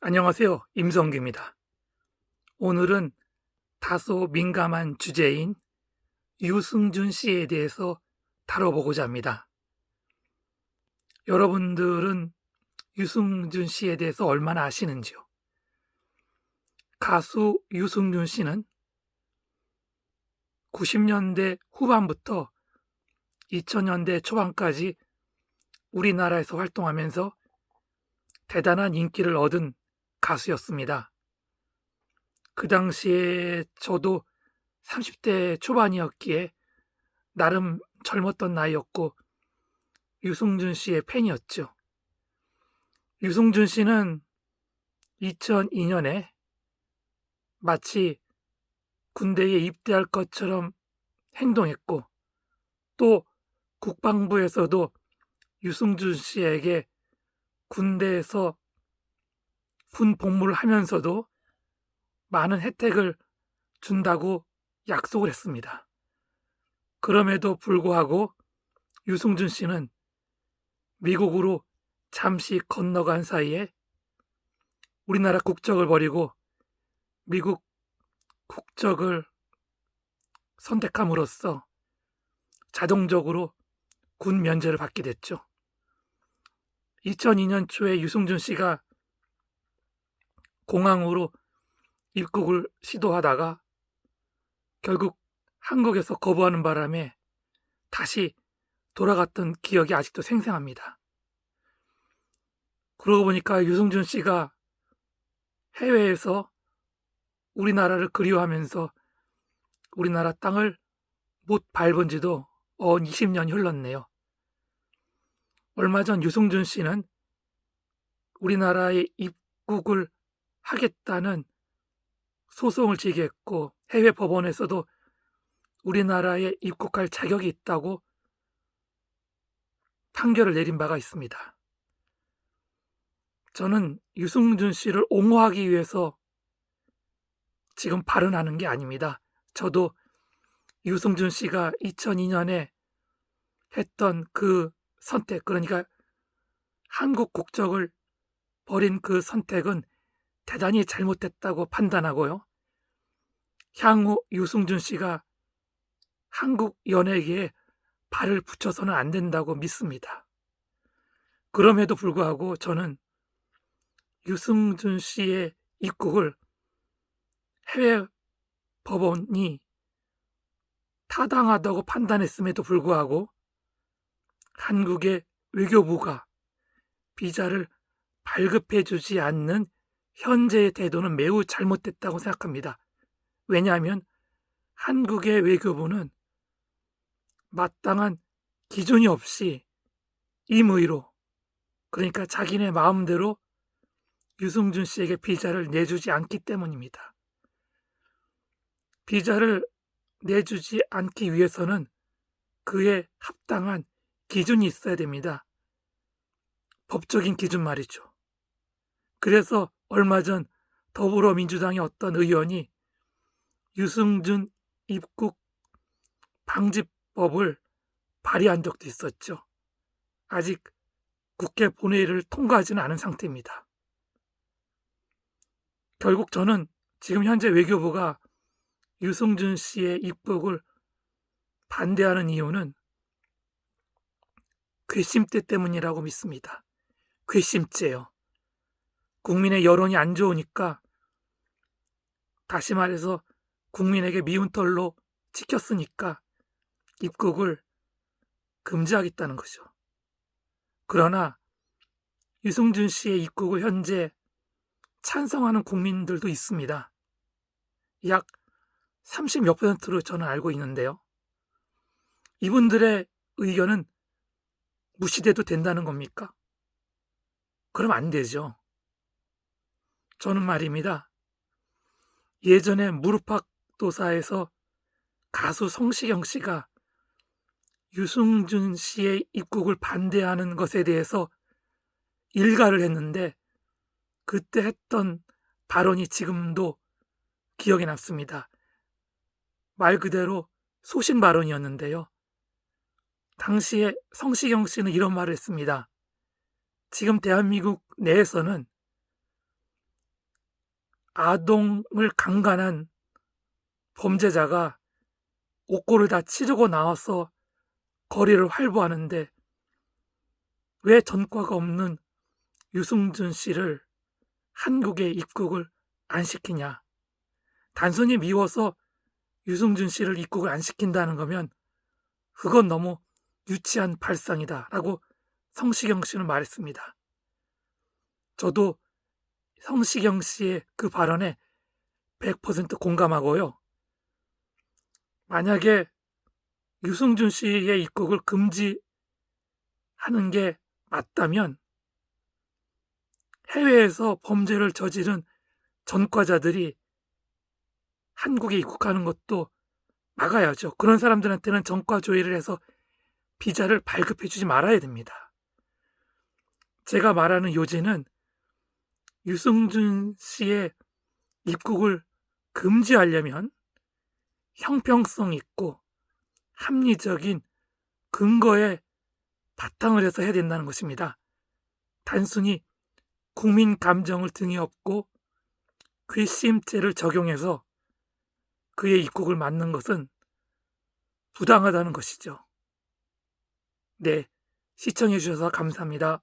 안녕하세요. 임성규입니다. 오늘은 다소 민감한 주제인 유승준 씨에 대해서 다뤄보고자 합니다. 여러분들은 유승준 씨에 대해서 얼마나 아시는지요? 가수 유승준 씨는 90년대 후반부터 2000년대 초반까지 우리나라에서 활동하면서 대단한 인기를 얻은 가수였습니다. 그 당시에 저도 30대 초반이었기에 나름 젊었던 나이였고 유승준 씨의 팬이었죠. 유승준 씨는 2002년에 마치 군대에 입대할 것처럼 행동했고, 또 국방부에서도 유승준 씨에게 군대에서 군 복무를 하면서도 많은 혜택을 준다고 약속을 했습니다. 그럼에도 불구하고 유승준 씨는 미국으로 잠시 건너간 사이에 우리나라 국적을 버리고 미국 국적을 선택함으로써 자동적으로 군 면제를 받게 됐죠. 2002년 초에 유승준 씨가 공항으로 입국을 시도하다가 결국 한국에서 거부하는 바람에 다시 돌아갔던 기억이 아직도 생생합니다. 그러고 보니까 유승준 씨가 해외에서 우리나라를 그리워하면서 우리나라 땅을 못 밟은 지도 20년이 흘렀네요. 얼마 전 유승준 씨는 우리나라에 입국을 하겠다는 소송을 제기했고, 해외 법원에서도 우리나라에 입국할 자격이 있다고 판결을 내린 바가 있습니다. 저는 유승준 씨를 옹호하기 위해서 지금 발언하는 게 아닙니다. 저도 유승준 씨가 2002년에 했던 그 선택, 그러니까 한국 국적을 버린 그 선택은 대단히 잘못됐다고 판단하고요. 향후 유승준 씨가 한국 연예계에 발을 붙여서는 안 된다고 믿습니다. 그럼에도 불구하고 저는 유승준 씨의 입국을 해외 법원이 타당하다고 판단했음에도 불구하고 한국의 외교부가 비자를 발급해주지 않는 현재의 태도는 매우 잘못됐다고 생각합니다. 왜냐하면 한국의 외교부는 마땅한 기준이 없이 임의로, 그러니까 자기네 마음대로 유승준 씨에게 비자를 내주지 않기 때문입니다. 비자를 내주지 않기 위해서는 그에 합당한 기준이 있어야 됩니다. 법적인 기준 말이죠. 그래서 얼마 전 더불어민주당의 어떤 의원이 유승준 입국 방지법을 발의한 적도 있었죠. 아직 국회 본회의를 통과하지는 않은 상태입니다. 결국 저는 지금 현재 외교부가 유승준 씨의 입국을 반대하는 이유는 괘씸죄 때문이라고 믿습니다. 괘씸죄요. 국민의 여론이 안 좋으니까, 다시 말해서 국민에게 미운 털로 찍혔으니까 입국을 금지하겠다는 거죠. 그러나 유승준 씨의 입국을 현재 찬성하는 국민들도 있습니다. 약 30몇 %로 저는 알고 있는데요. 이분들의 의견은 무시돼도 된다는 겁니까? 그럼 안 되죠. 저는 말입니다. 예전에 무릎팍도사에서 가수 성시경 씨가 유승준 씨의 입국을 반대하는 것에 대해서 일가를 했는데, 그때 했던 발언이 지금도 기억에 남습니다. 말 그대로 소신 발언이었는데요. 당시에 성시경 씨는 이런 말을 했습니다. 지금 대한민국 내에서는 아동을 강간한 범죄자가 옥고를 다 치르고 나와서 거리를 활보하는데 왜 전과가 없는 유승준 씨를 한국에 입국을 안 시키냐? 단순히 미워서 유승준 씨를 입국을 안 시킨다는 거면 그건 너무 유치한 발상이다라고 성시경 씨는 말했습니다. 저도 성시경 씨의 그 발언에 100% 공감하고요. 만약에 유승준 씨의 입국을 금지하는 게 맞다면 해외에서 범죄를 저지른 전과자들이 한국에 입국하는 것도 막아야죠. 그런 사람들한테는 전과 조회를 해서 비자를 발급해 주지 말아야 됩니다. 제가 말하는 요지는 유승준 씨의 입국을 금지하려면 형평성 있고 합리적인 근거에 바탕을 해서 해야 된다는 것입니다. 단순히 국민 감정을 등에 업고 괘씸죄를 적용해서 그의 입국을 막는 것은 부당하다는 것이죠. 네, 시청해 주셔서 감사합니다.